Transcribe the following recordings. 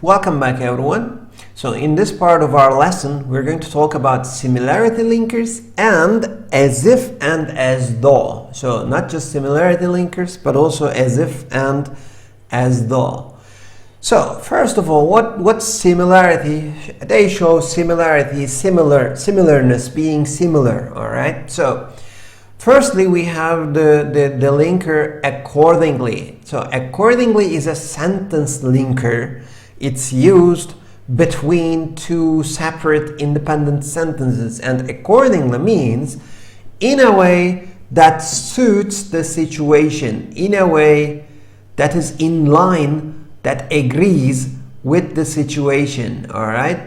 Welcome back everyone. So in this part of our lesson, we're going to talk about similarity linkers and as if and as though. So not just similarity linkers, but also as if and as though. So first of all, what's similarity? They show similarity, similarness, being similar, all right? So firstly, we have the linker accordingly. So accordingly is a sentence linker. It's used between two separate independent sentences, and accordingly means in a way that suits the situation, in a way that is in line, that agrees with the situation, all right?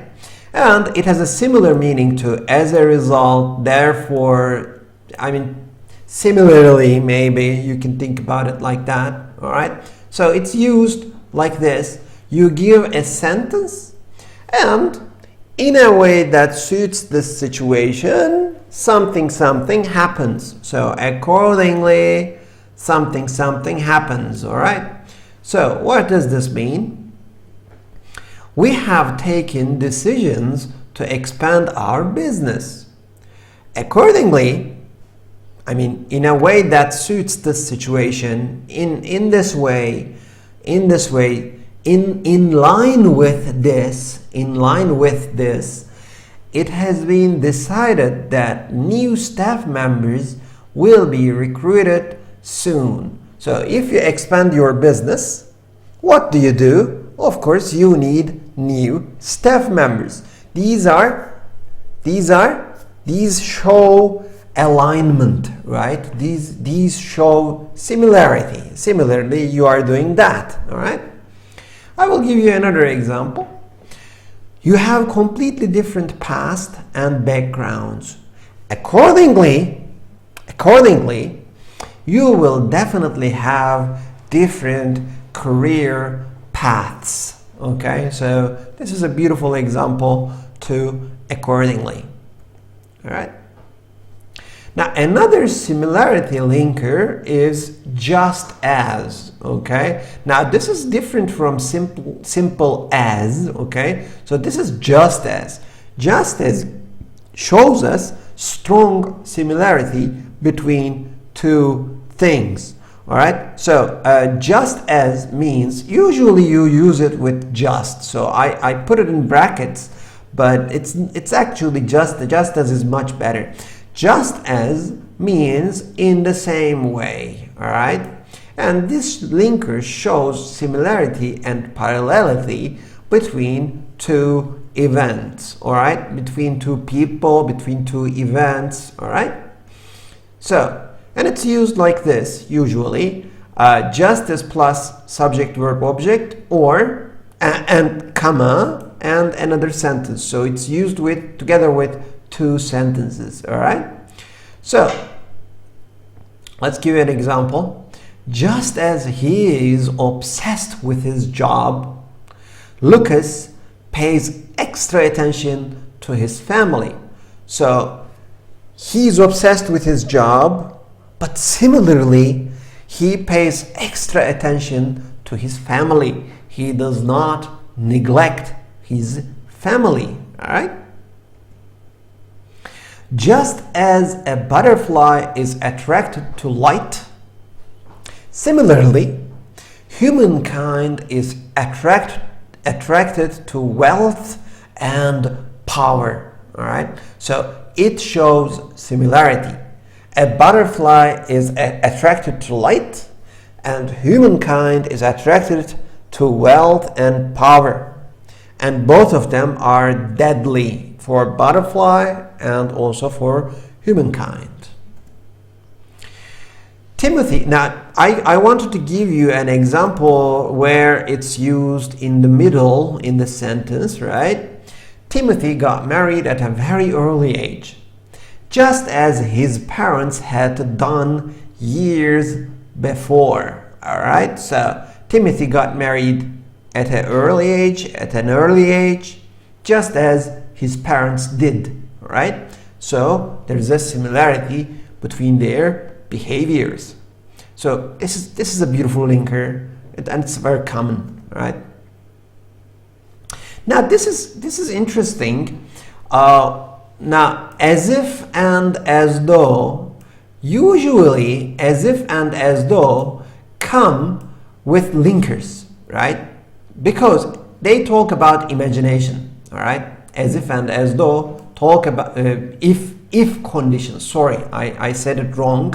And it has a similar meaning to as a result, therefore, similarly, maybe you can think about it like that, all right? So it's used like this. You give a sentence and in a way that suits the situation, something happens. So accordingly, something happens, all right? So what does this mean? We have taken decisions to expand our business. Accordingly, in a way that suits the situation, in line with this, it has been decided that new staff members will be recruited soon. So if you expand your business, what do? Of course, you need new staff members. These show alignment, right? These show similarity. Similarly, you are doing that, all right? I will give you another example. You have completely different past and backgrounds. Accordingly, you will definitely have different career paths. Okay, so this is a beautiful example to accordingly. All right. Now another similarity linker is just as. Okay, now this is different from simple as. Okay, so this is just as. Just as shows us strong similarity between two things. All right, so just as means usually you use it with just. So I put it in brackets, but it's actually just as is much better. Just as means in the same way, all right? And this linker shows similarity and parallelity between two events, all right? Between two people, between two events, all right? So, and it's used like this, usually. Just as plus subject, verb, object, or and comma, and another sentence. So it's used together with two sentences, all right? So let's give you an example. Just as he is obsessed with his job, Lucas pays extra attention to his family. So he's obsessed with his job, but similarly, he pays extra attention to his family. He does not neglect his family, all right? Just as a butterfly is attracted to light, similarly, humankind is attracted to wealth and power. All right, so it shows similarity. A butterfly is attracted to light, and humankind is attracted to wealth and power. And both of them are deadly for butterfly and also for humankind. Timothy, now I wanted to give you an example where it's used in the middle in the sentence, right? Timothy got married at a very early age, just as his parents had done years before. All right, so Timothy got married at an early age, just as his parents did, right? So there's a similarity between their behaviors. So this is a beautiful linker, and it's very common, right? Now this is interesting. Now as if and as though, usually as if and as though come with linkers, right? Because they talk about imagination, all right? As if and as though talk about if conditions. Sorry, I said it wrong.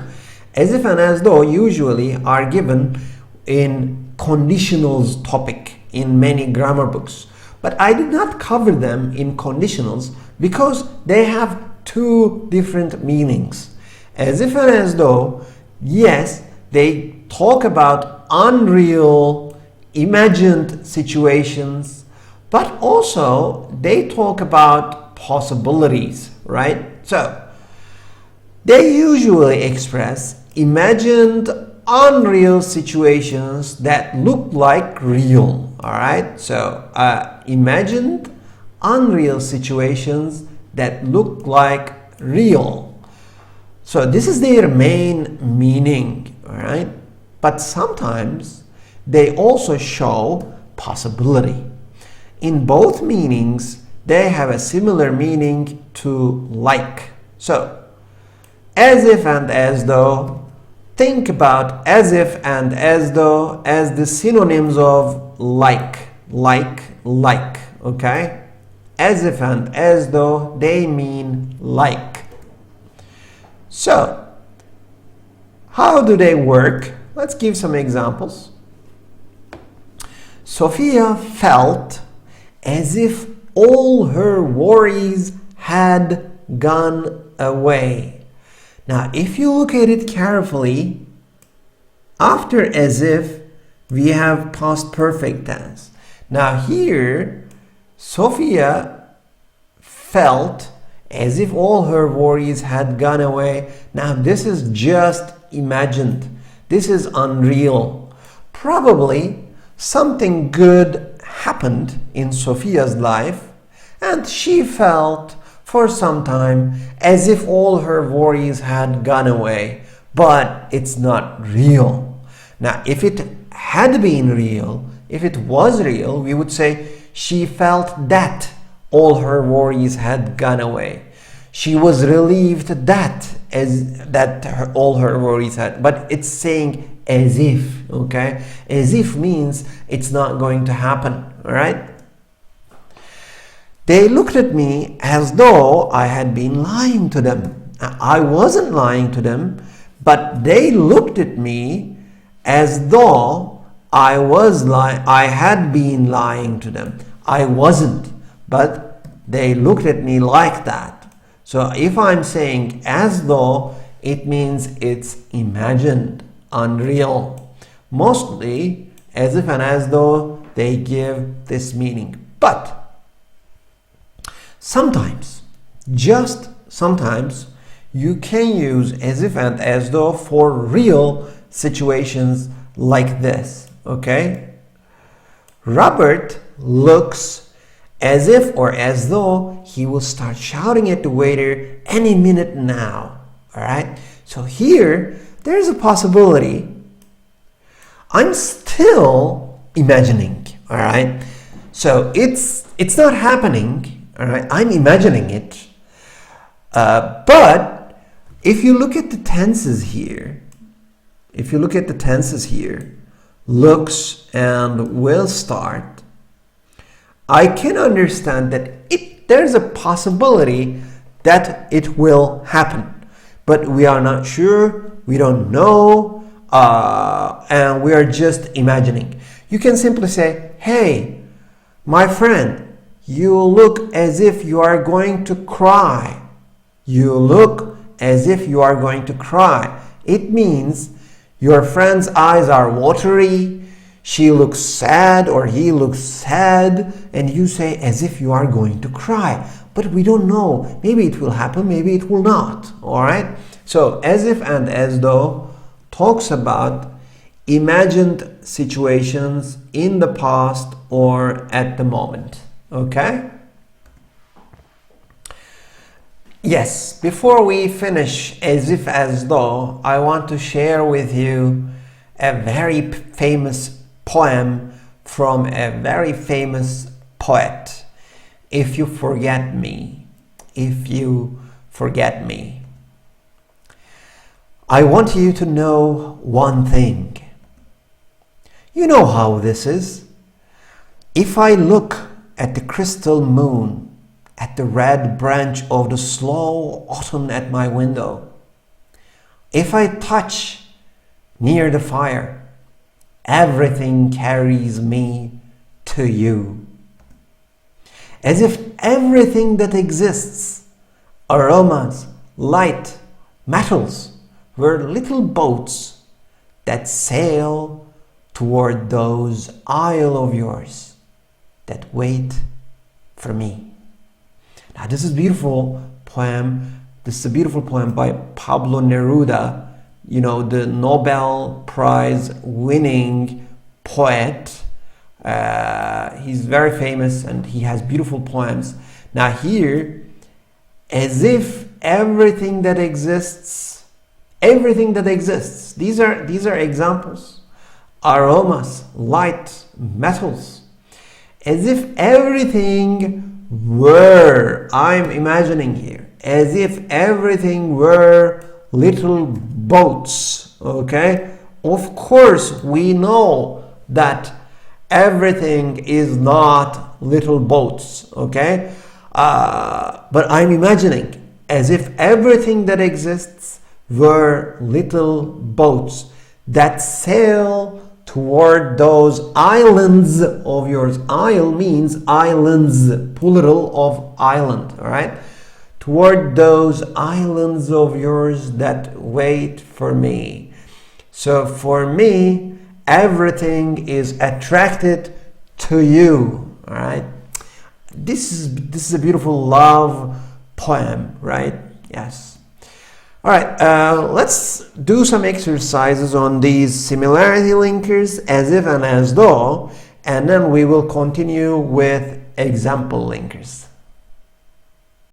As if and as though usually are given in conditionals topic in many grammar books. But I did not cover them in conditionals because they have two different meanings. As if and as though, yes, they talk about unreal, imagined situations, but also they talk about possibilities, right? So they usually express imagined unreal situations that look like real, all right? So imagined unreal situations that look like real. So this is their main meaning, all right? But sometimes they also show possibility. In both meanings, they have a similar meaning to like. So as if and as though, think about as if and as though as the synonyms of like, okay? As if and as though, they mean like. So, how do they work? Let's give some examples. Sophia felt as if all her worries had gone away. Now, if you look at it carefully, after as if, we have past perfect tense. Now here, Sophia felt as if all her worries had gone away. Now this is just imagined. This is unreal. Probably something good happened in Sophia's life and she felt for some time as if all her worries had gone away, but it's not real. Now, if it had been real, if it was real, we would say she felt that all her worries had gone away. She was relieved that all her worries had, but it's saying as if, okay? As if means it's not going to happen, all right? They looked at me as though I had been lying to them. I wasn't lying to them, but they looked at me as though I had been lying to them. I wasn't, but they looked at me like that. So if I'm saying as though, it means it's imagined, unreal. Mostly, as if and as though, they give this meaning. But sometimes, just sometimes, you can use as if and as though for real situations like this, okay? Robert looks as if or as though he will start shouting at the waiter any minute now, all right? So here, there's a possibility. I'm still imagining, all right? So it's not happening, all right? I'm imagining it. But if you look at the tenses here, looks and will start, I can understand that there's a possibility that it will happen. But we are not sure, we don't know, and we are just imagining. You can simply say, hey, my friend, you look as if you are going to cry. You look as if you are going to cry. It means your friend's eyes are watery, she looks sad or he looks sad, and you say as if you are going to cry. But we don't know. Maybe it will happen, maybe it will not. All right? So as if and as though talks about imagined situations in the past or at the moment. Okay? Yes, before we finish as if as though, I want to share with you a very famous poem from a very famous poet. If you forget me, if you forget me. I want you to know one thing. You know how this is. If I look at the crystal moon, at the red branch of the slow autumn at my window, if I touch near the fire, everything carries me to you. As if everything that exists, aromas, light, metals, were little boats that sail toward those isles of yours that wait for me. Now this is a beautiful poem. This is a beautiful poem by Pablo Neruda, you know, the Nobel Prize winning poet. He's very famous and he has beautiful poems. Now here, as if everything that exists, these are examples, aromas, light, metals, as if everything were, I'm imagining here, as if everything were little boats, okay? Of course, we know that everything is not little boats, okay? But I'm imagining as if everything that exists were little boats that sail toward those islands of yours. Isle means islands, plural of island, all right? Toward those islands of yours that wait for me. So for me, everything is attracted to you, all right? This is a beautiful love poem, right? Yes. All right, let's do some exercises on these similarity linkers, as if and as though, and then we will continue with example linkers.